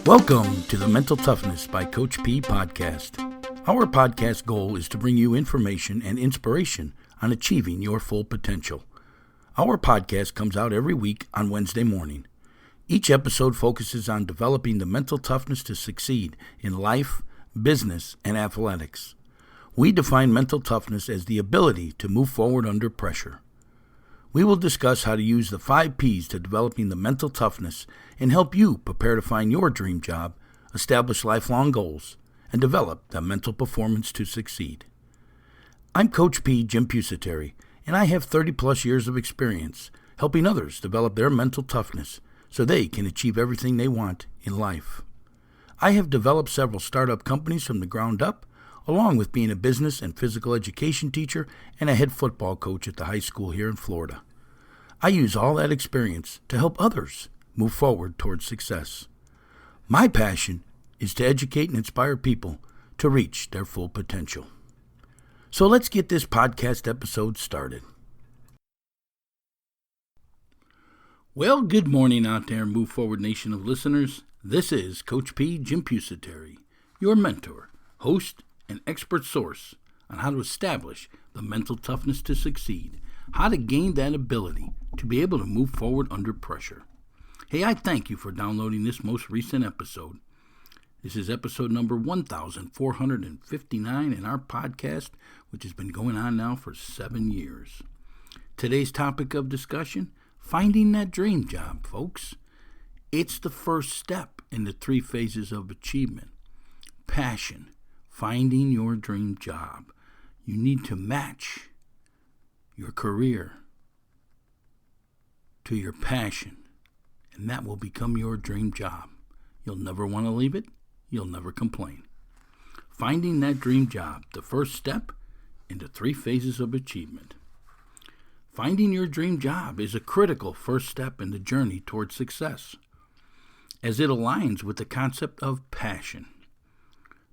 Welcome to the Mental Toughness by Coach P podcast. Our podcast goal is to bring you information and inspiration on achieving your full potential. Our podcast comes out every week on Wednesday morning. Each episode focuses on developing the mental toughness to succeed in life, business, and athletics. We define mental toughness as the ability to move forward under pressure. We will discuss how to use the 5 P's to developing the mental toughness and help you prepare to find your dream job, establish lifelong goals, and develop the mental performance to succeed. I'm Coach P. Jim Pusateri, and I have 30-plus years of experience helping others develop their mental toughness so they can achieve everything they want in life. I have developed several startup companies from the ground up, along with being a business and physical education teacher and a head football coach at the high school here in Florida. I use all that experience to help others move forward towards success. My passion is to educate and inspire people to reach their full potential. So let's get this podcast episode started. Well, good morning out there, Move Forward Nation of listeners. This is Coach P. Jim Pusateri, your mentor, host, and expert source on how to establish the mental toughness to succeed, how to gain that ability to be able to move forward under pressure. Hey, I thank you for downloading this most recent episode. This is episode number 1459 in our podcast, which has been going on now for 7 years. Today's topic of discussion, finding that dream job, folks. It's the first step in the 3 phases of achievement. Passion. Finding your dream job. You need to match your career to your passion, and that will become your dream job. You'll never want to leave it. You'll never complain. Finding that dream job, the first step in the 3 phases of achievement. Finding your dream job is a critical first step in the journey towards success, as it aligns with the concept of passion.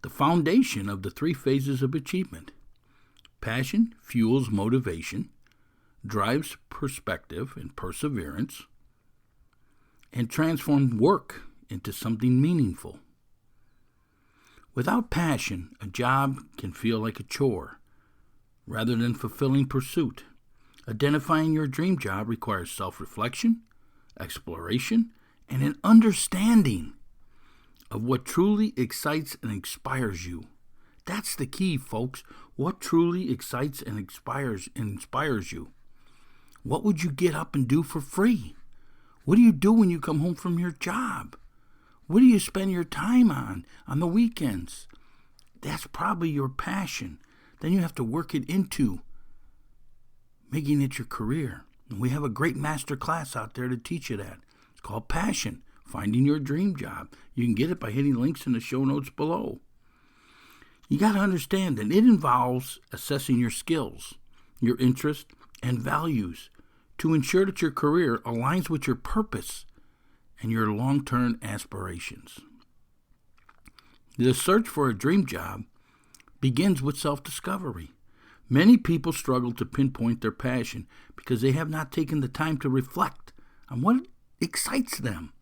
The foundation of the 3 phases of achievement. Passion fuels motivation, drives perspective and perseverance, and transforms work into something meaningful. Without passion, a job can feel like a chore rather than fulfilling pursuit. Identifying your dream job requires self-reflection, exploration, and an understanding of what truly excites and inspires you. That's the key, folks. What truly excites and inspires you. What would you get up and do for free? What do you do when you come home from your job? What do you spend your time on the weekends? That's probably your passion. Then you have to work it into making it your career. And we have a great master class out there to teach you that. It's called Passion. Finding your dream job. You can get it by hitting links in the show notes below. You got to understand that it involves assessing your skills, your interests, and values to ensure that your career aligns with your purpose and your long-term aspirations. The search for a dream job begins with self-discovery. Many people struggle to pinpoint their passion because they have not taken the time to reflect on what excites them.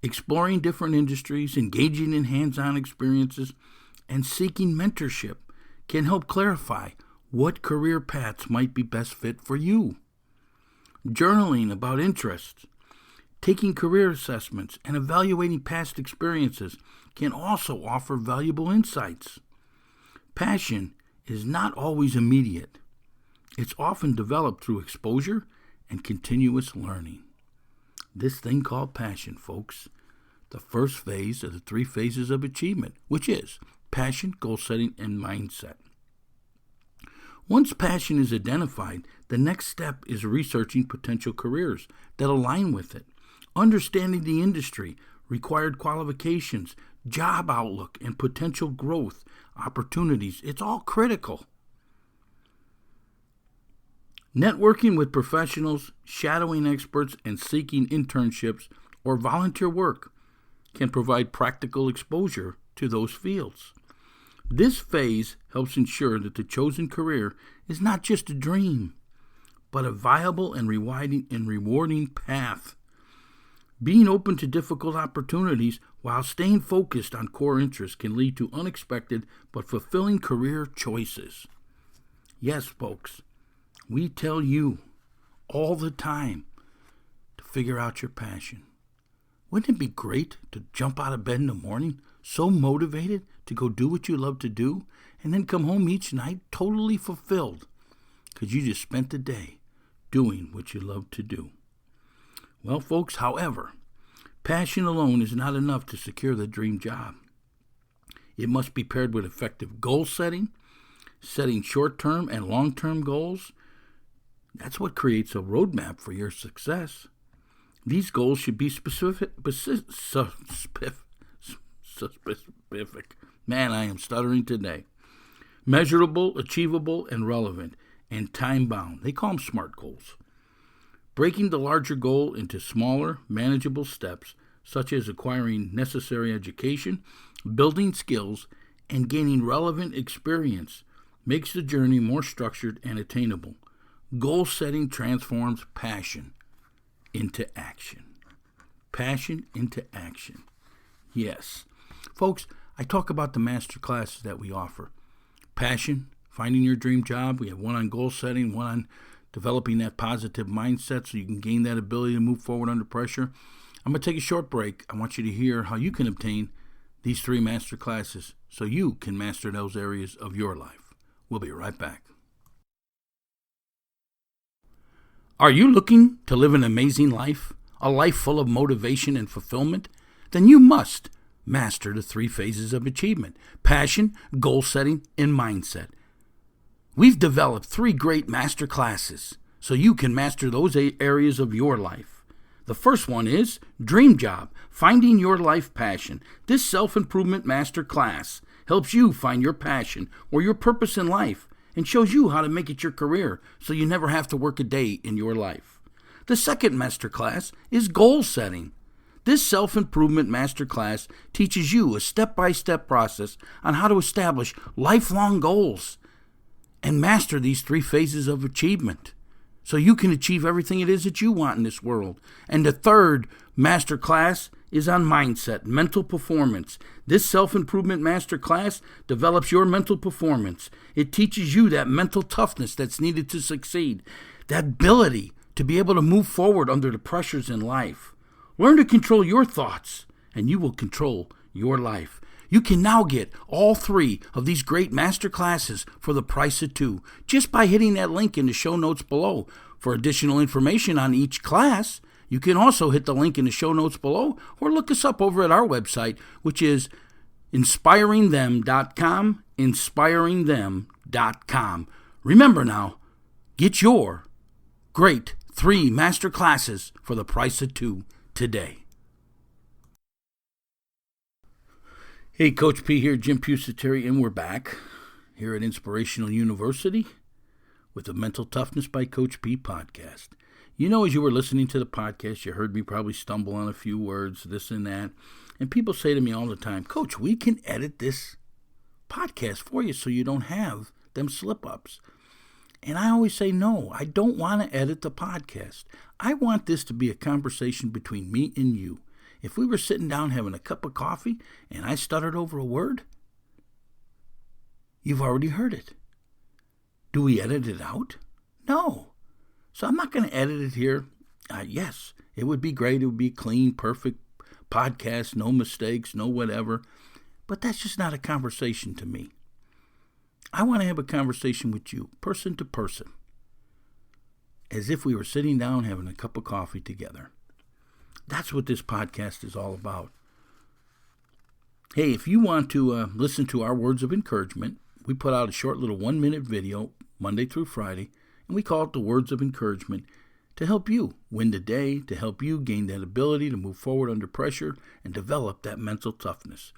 Exploring different industries, engaging in hands-on experiences, and seeking mentorship can help clarify what career paths might be best fit for you. Journaling about interests, taking career assessments, and evaluating past experiences can also offer valuable insights. Passion is not always immediate. It's often developed through exposure and continuous learning. This thing called passion, folks, the first phase of the 3 phases of achievement, which is passion, goal setting, and mindset. Once passion is identified, the next step is researching potential careers that align with it, understanding the industry, required qualifications, job outlook, and potential growth opportunities. It's all critical. Networking with professionals, shadowing experts, and seeking internships or volunteer work can provide practical exposure to those fields. This phase helps ensure that the chosen career is not just a dream, but a viable and rewarding path Being open to difficult opportunities while staying focused on core interests can lead to unexpected but fulfilling career choices. Yes, folks, we tell you all the time to figure out your passion. Wouldn't it be great to jump out of bed in the morning so motivated to go do what you love to do and then come home each night totally fulfilled because you just spent the day doing what you love to do? Well, folks, however, passion alone is not enough to secure the dream job. It must be paired with effective goal setting short-term and long-term goals. That's what creates a roadmap for your success. These goals should be specific. Man, I am stuttering today. Measurable, achievable, and relevant, and time-bound. They call them SMART goals. Breaking the larger goal into smaller, manageable steps, such as acquiring necessary education, building skills, and gaining relevant experience, makes the journey more structured and attainable. Goal setting transforms passion into action. Passion into action. Yes. Folks, I talk about the master classes that we offer. Passion, finding your dream job. We have one on goal setting, one on developing that positive mindset so you can gain that ability to move forward under pressure. I'm going to take a short break. I want you to hear how you can obtain these 3 master classes so you can master those areas of your life. We'll be right back. Are you looking to live an amazing life, a life full of motivation and fulfillment? Then you must master the 3 phases of achievement: passion, goal setting, and mindset. We've developed 3 great master classes so you can master those areas of your life. The first one is Dream Job, Finding Your Life Passion. This self-improvement master class helps you find your passion or your purpose in life and shows you how to make it your career so you never have to work a day in your life. The second master class is Goal Setting. This self-improvement master class teaches you a step-by-step process on how to establish lifelong goals and master these 3 phases of achievement so you can achieve everything it is that you want in this world. And the third master class is on mindset, mental performance. This self-improvement master class develops your mental performance. It teaches you that mental toughness that's needed to succeed, that ability to be able to move forward under the pressures in life. Learn to control your thoughts, and you will control your life. You can now get all 3 of these great master classes for the price of 2 just by hitting that link in the show notes below. For additional information on each class, you can also hit the link in the show notes below or look us up over at our website, which is inspiringthem.com, inspiringthem.com. Remember now, get your great 3 master classes for the price of 2 today. Hey, Coach P here, Jim Pusateri, and we're back here at Inspirational University with the Mental Toughness by Coach P podcast. You know, as you were listening to the podcast, you heard me probably stumble on a few words, this and that, and people say to me all the time, Coach, we can edit this podcast for you so you don't have them slip-ups. And I always say, no, I don't want to edit the podcast. I want this to be a conversation between me and you. If we were sitting down having a cup of coffee and I stuttered over a word, you've already heard it. Do we edit it out? No. So I'm not going to edit it here. Yes, it would be great. It would be clean, perfect podcast, no mistakes, no whatever. But that's just not a conversation to me. I want to have a conversation with you, person to person, as if we were sitting down having a cup of coffee together. That's what this podcast is all about. Hey, if you want to listen to our words of encouragement, we put out a short little 1-minute video Monday through Friday, and we call it the Words of Encouragement to help you win the day, to help you gain that ability to move forward under pressure and develop that mental toughness.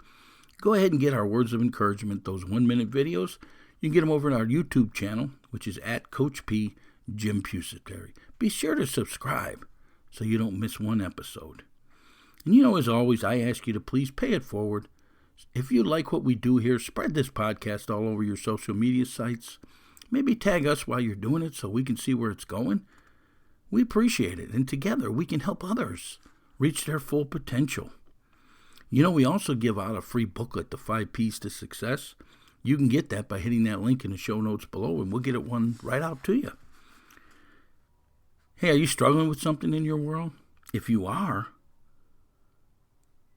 Go ahead and get our Words of Encouragement, those 1-minute videos. You can get them over on our YouTube channel, which is at Coach P. Jim Pusateri. Be sure to subscribe so you don't miss one episode. And you know, as always, I ask you to please pay it forward. If you like what we do here, spread this podcast all over your social media sites. Maybe tag us while you're doing it so we can see where it's going. We appreciate it, and together we can help others reach their full potential. You know, we also give out a free booklet, The 5 Ps to Success. You can get that by hitting that link in the show notes below, and we'll get it one right out to you. Hey, are you struggling with something in your world? If you are,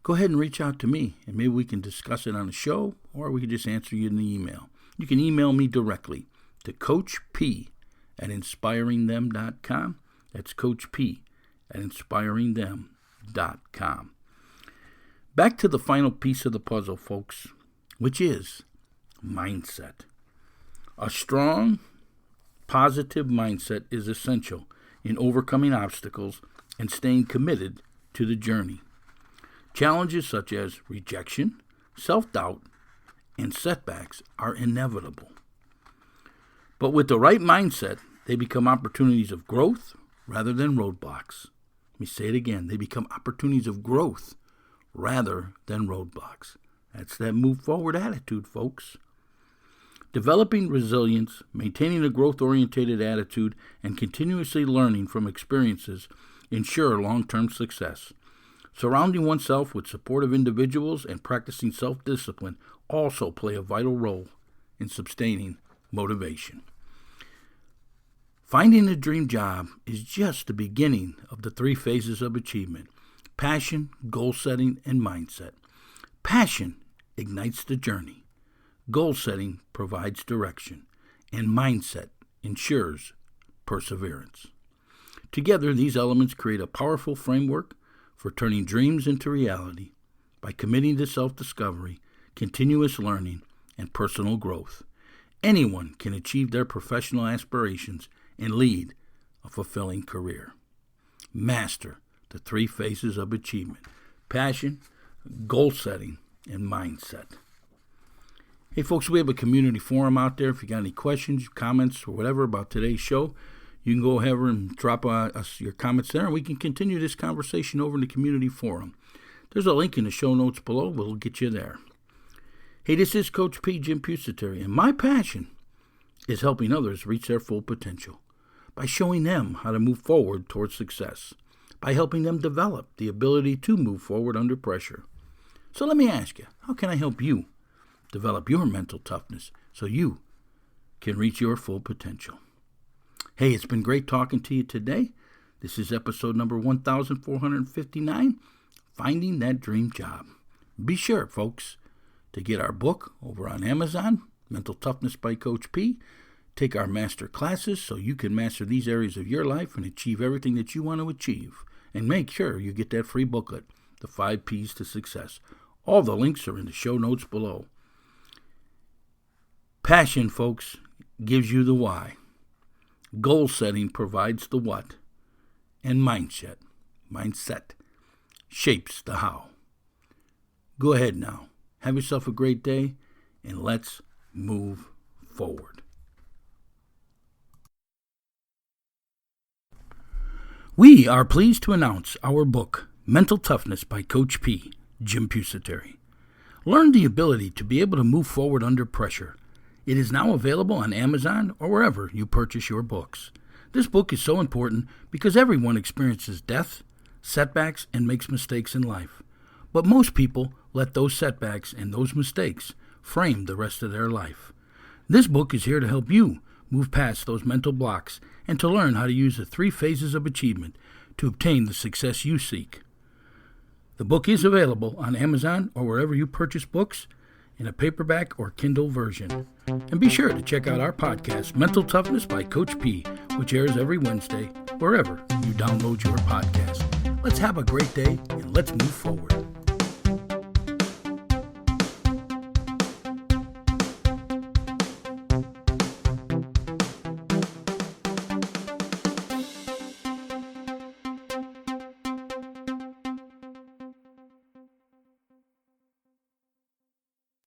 go ahead and reach out to me, and maybe we can discuss it on the show, or we can just answer you in the email. You can email me directly to coachp@inspiringthem.com. That's coachp@inspiringthem.com. Back to the final piece of the puzzle, folks, which is mindset. A strong, positive mindset is essential in overcoming obstacles and staying committed to the journey. Challenges such as rejection, self-doubt, and setbacks are inevitable. But with the right mindset, they become opportunities of growth rather than roadblocks. Let me say it again. They become opportunities of growth rather than roadblocks. That's that move forward attitude, folks. Developing resilience, maintaining a growth-oriented attitude, and continuously learning from experiences ensure long-term success. Surrounding oneself with supportive individuals and practicing self-discipline also play a vital role in sustaining motivation. Finding a dream job is just the beginning of the 3 phases of achievement: passion, goal setting, and mindset. Passion ignites the journey. Goal setting provides direction, and mindset ensures perseverance. Together, these elements create a powerful framework for turning dreams into reality by committing to self-discovery, continuous learning, and personal growth. Anyone can achieve their professional aspirations and lead a fulfilling career. Master the 3 phases of achievement: passion, goal setting, and mindset. Hey folks, we have a community forum out there. If you got any questions, comments, or whatever about today's show, you can go ahead and drop us your comments there, and we can continue this conversation over in the community forum. There's a link in the show notes below. We'll get you there. Hey, this is Coach P, Jim Pusateri, and my passion is helping others reach their full potential by showing them how to move forward towards success, by helping them develop the ability to move forward under pressure. So let me ask you, how can I help you develop your mental toughness so you can reach your full potential? Hey, it's been great talking to you today. This is episode number 1459, Finding That Dream Job. Be sure, folks, to get our book over on Amazon, Mental Toughness by Coach P. Take our master classes so you can master these areas of your life and achieve everything that you want to achieve. And make sure you get that free booklet, The 5 Ps to Success. All the links are in the show notes below. Passion, folks, gives you the why. Goal setting provides the what. And mindset shapes the how. Go ahead now. Have yourself a great day, and let's move forward. We are pleased to announce our book, Mental Toughness by Coach P, Jim Pusateri. Learn the ability to be able to move forward under pressure. It is now available on Amazon or wherever you purchase your books. This book is so important because everyone experiences death, setbacks, and makes mistakes in life. But most people let those setbacks and those mistakes frame the rest of their life. This book is here to help you move past those mental blocks and to learn how to use the 3 phases of achievement to obtain the success you seek. The book is available on Amazon or wherever you purchase books in a paperback or Kindle version. And be sure to check out our podcast, Mental Toughness by Coach P, which airs every Wednesday, wherever you download your podcast. Let's have a great day and let's move forward.